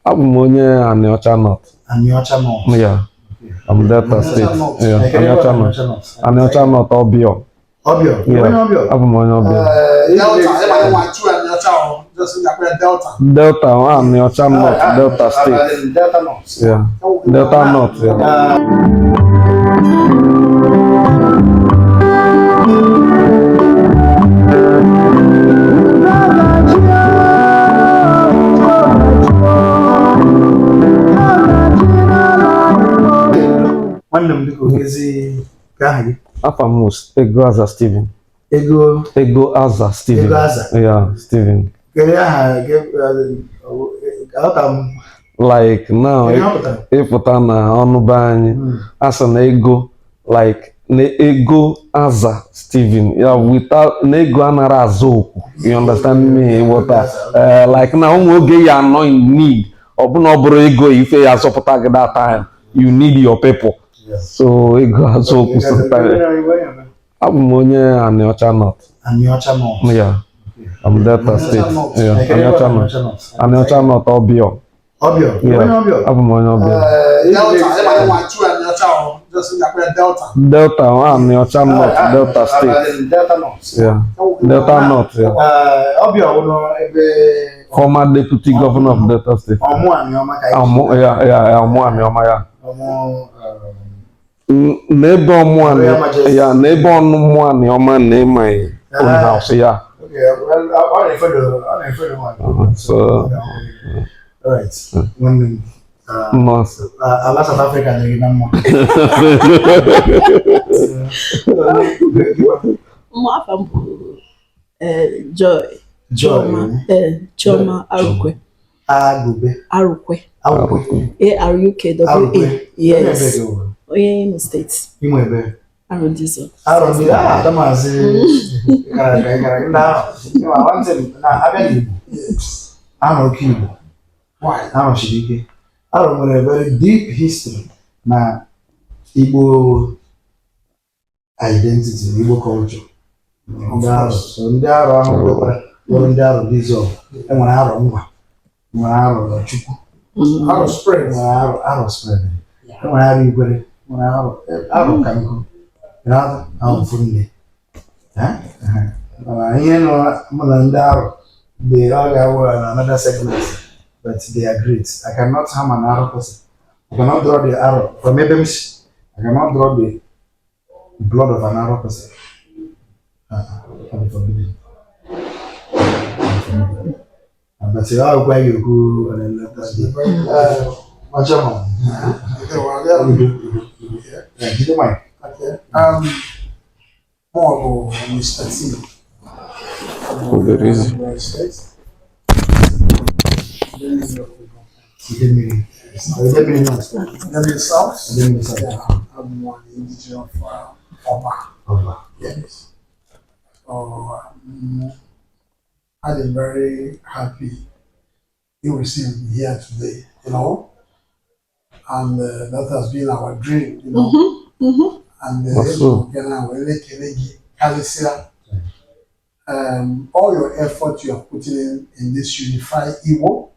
I'm onye Aniocha North. Aniocha North. Yeah. I'm Delta State. Yeah. Aniocha North. Aniocha North Obio. Obio. Yeah. I'm onye Obio. Delta. Delta. Aniocha North. Delta State. Delta North. Yeah. Delta North. Yeah. Afamos Ego Aza Steven. Ego Aza Steven. Yeah, Steven. Like now, ịpụta na ọnụba anyị asa na ego like na ego Aza Steven. Yeah, without na ego anara azụ okwu. You understand me? What like na ụmụ oge ya nọ in need. Ọbụna ọ bụrụ ego ife ya azọpụta gị that time. You need your people. So ego azụ okwu sometimes. Abụ m onye Aniocha North. Aniocha North. Yeah. I'm Delta State. Yeah. Aniocha North. Aniocha North Obio. Obio. Yeah. Abụ m onye Obio. Delta. Aniocha North. Delta State. Delta North. Yeah. Delta North. Yeah. Obio former deputy governor of Delta State. Yeah. N'ebe ọmụanị ya n'ebe ọnụmụanị ọma na-emaghị ụnyaahụ ya. So right. North. South Africa na-eri na mma. Choma Arukwe. Arukwe. A-R-U-K-W-A. Yes. Oye Imo State. Imo ebe. Arundizo. Damazi. Why? Shidike. Nwere a very deep history na Igbo identity, Igbo culture. Ndị arọ ahụ bụrụ ndị arọ dizọ. Enwere arọ ngwa. Nwere arọ chukwu. Arọ spread. Nwere arọ spread. Enwere arọ igwere. Nwere arọ kanko. Ya ahụ furu nne. Ihe nọ mụ na ndị arọ they all have another segment, but they are great. I cannot harm an arrow person. I cannot draw the arrow from Ebemish. I cannot draw the blood of an arrow person. I'm forbidden. But you are where you go and let us do. What's your mom? Give the mic. Okay. More Mr. T. There is. I'm one indigenous of Oba. Yes. So I'm very happy you received me here today, and that has been our dream, And all your effort you are putting in this unified Igbo,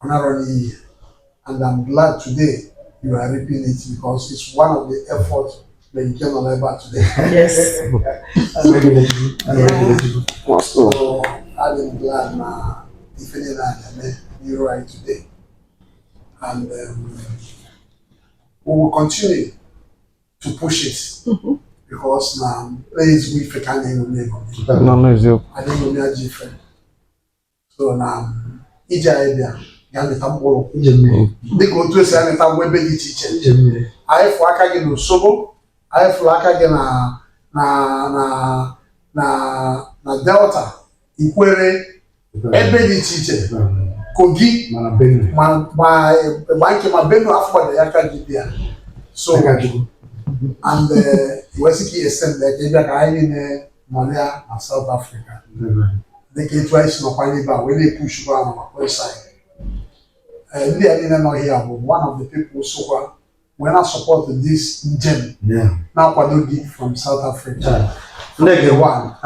not only, and I'm glad today you are reaping it because it's one of the efforts that you came on about today. Yes. So I'm glad now if any that you're right today. And we will continue to push it. Because now, place we can I think we are different. So now, ija idea, yani tambolo. Diko tu ese yani tambwe be teacher. Aifu akage no sobo, aifu akage na Delta, Ikwere, ebe di teacher. Kogi, banki mabenu afu ya kaji dia. So and Wesiki extend that they are in Malaya and South Africa. They get twice no Paliba when they push around on our website. We didn't know here, but one of the people so when I supported this gem, now Padogi from South Africa. Leg one.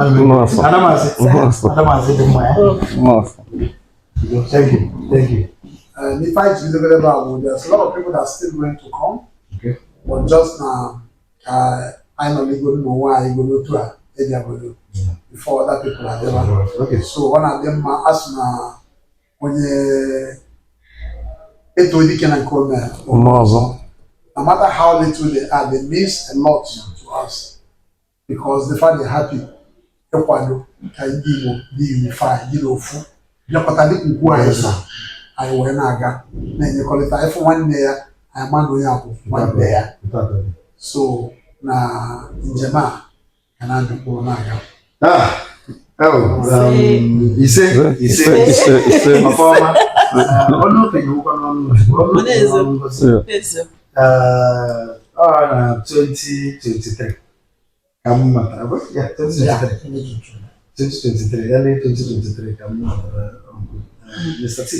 Thank you. if I do the Bible, there's a lot of people that are still going to come. Okay. But just now, I know they go to know why you go to it before other people are there. Okay. So one of them asked me when it will be can call me. No matter how little they are, they means a lot to us because the fact they're happy. Ecuador can be unified, food. You put a little guayasa. I went aga. Then you call it if one day I man do yapo one day. So na Jema and I do naga. He said, my former. Oh, no, you can 2023. Yeah, 2023, early 2023, Mr. T.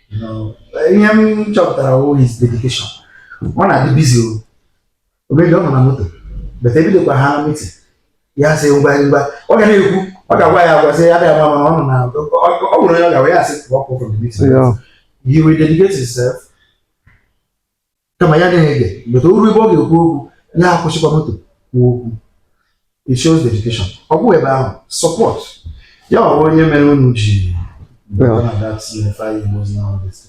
You know, him job that I owe his dedication. One are the busy, we don't know, but every day we have a meeting. Yeah, say, what can you do? What can I was say? I don't know now. Oh, no, I asked walk over the meeting. Yeah. He will dedicate himself. Come on, but who will go? Yeah, push up. It shows dedication. However, support. Yeah, when you mean that's unified emotional honesty.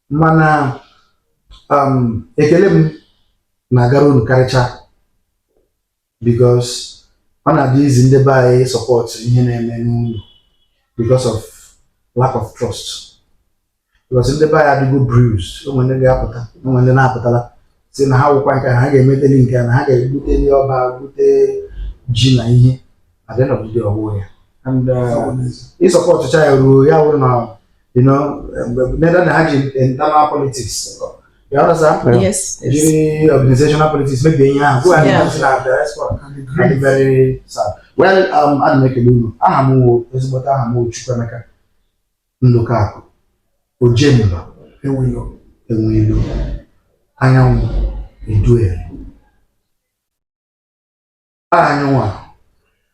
Mana ekelem nagaro nukaricha because one of these in the by support because of lack of trust. Because in the by I go bruise when they apata when they na apatala. Say na how kwa ka ha ga emete link na ha ga ebute ni oba bute ji na ihe at the end of the day owo ya and he support to child ya we now you know neither na internal politics you understand yes the organizational politics maybe yeah who are the diaspora and very sad well I make a lulu ahamu ezibota ahamu chukwemeka ndoka ojemba enwilo anyanwụ eduere anyanwụ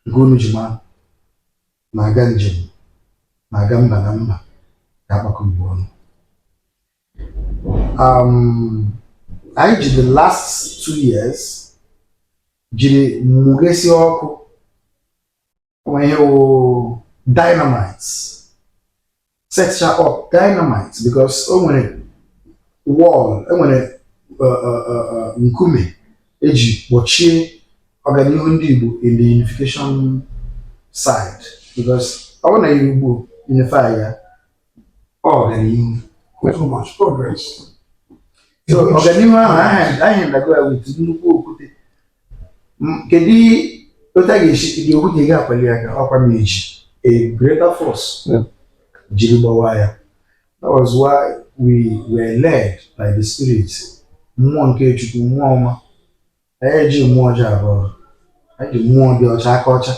gonu jima na-aga njem na-aga mba na mba ga-agbakọ Igbo ọnụ. I ji the last 2 years jiri mugesi ọkụ ihe dynamite set up dynamite because o nwere wall enwere nkume eji gbochie ọganihu ndị Igbo in the unification side because I want to Igbo unify ya ọganihu So much progress. so ọganihu ahụ anyị ndago with nnukwu okwute kedu otu a ga-esi dị okwute ga-akwali aka ọkwa meji a greater force jiri gbawa ya. That was why we were led by the Spirit. Mmụọ nke Chukwu, mmụọ ọma. Anyị eji mmụọ ọjọọ abụọ. Anyị ji mmụọ dị ọcha aka ọcha.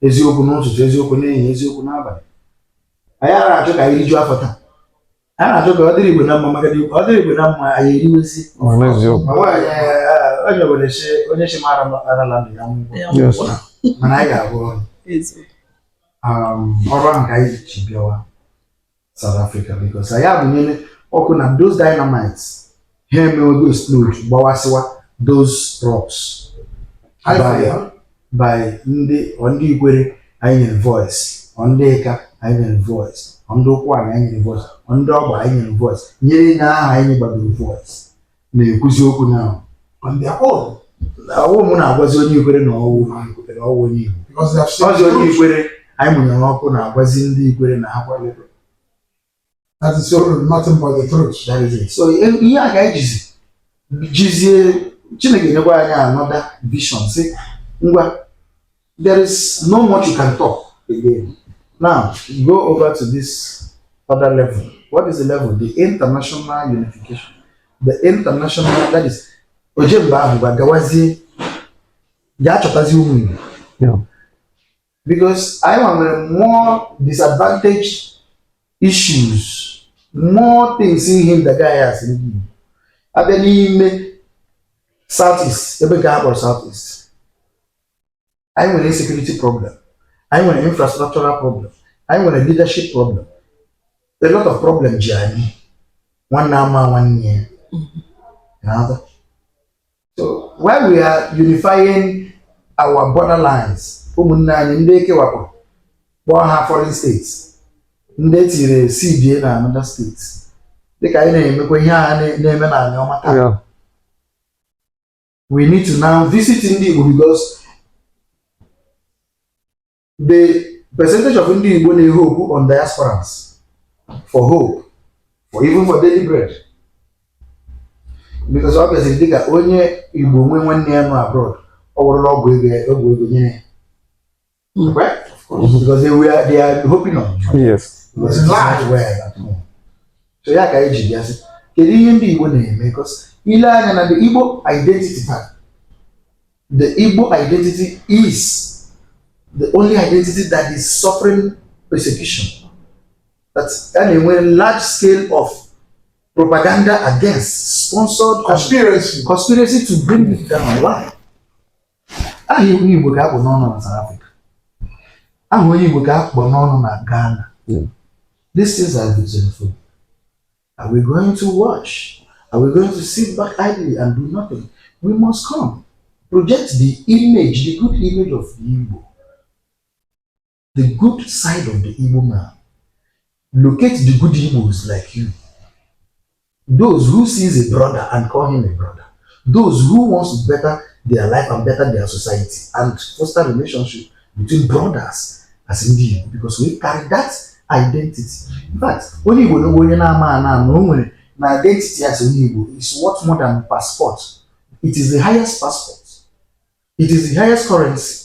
Eziokwu n'ụtụtụ, eziokwu n'ehihie, eziokwu n'abalị. Anyị ara achọ ka anyị rijuo afọ taa. Anyị na-achọ ka ọ dịrị Igbo na mma maka ọ dịrị Igbo na mma anyị eriwezi. Onye shi mara arala ndụ ya mbụ. Mana anyị ga-abụ ọrụ. Ọrụ ahụ ka anyị ji bịawa South Africa because I have been those dynamites here may explode gbawasiwa those rocks by on the Ikwere I need voice on the Eka I need voice on the Okwa I need voice on the Oba I need voice nyere na I need voice na-ekwuzi okwu now On their own. Mụ na-agwazi onye Ikwere na ọwụ onye Igbo Because they have seen onye Ikwere anyị mụnyere ọkụ na-agwazi ndị Ikwere na ha kwalere. that is so nothing but the truth. That is it. So ihe a ga-ejizi Chineke nyekwa anyị another vision say ngwa there is no much you can talk again. Now go over to this other level. What is the level? The international unification. The international, that is ojemba ahụ ga-agawazie ga-achọtazi ụmụ Igbo. Yeah. Because I want more disadvantaged issues, more things in him the guy has in him. I believe Southeast, every guy about Southeast. I want a security problem. I want an infrastructural problem. I want a leadership problem. a lot of problem Gianni. One nama, 1 year. Another. So while we are unifying our borderlines, one half foreign states, ndetire CBA na another states. The kind of we need to now visit India because the percentage of India Igbo hope on diasporans for hope, for even for daily bread. Because obviously they got only Igbo when near abroad or log right? Of course. Because they are hoping on. Yes. Because it's not well at home. So yeah, can you just get in the Igbo name because Ila and the Igbo identity part. The Igbo identity is the only identity that is suffering persecution. That's anyway large scale of propaganda against sponsored conspiracy to bring it down. Why? Igbo got no in South Africa. Igbo got no in Ghana. These things are beautiful. Are we going to watch? Are we going to sit back idly and do nothing? We must come. Project the image, the good image of the Igbo. The good side of the Igbo man. Locate the good Igbos like you. Those who sees a brother and call him a brother. Those who wants to better their life and better their society and foster relationship between brothers as in the Igbo. Because we carry that identity. In fact, when Igbo no go na identity as an Igbo is what more than passport. It is the highest passport. It is the highest currency.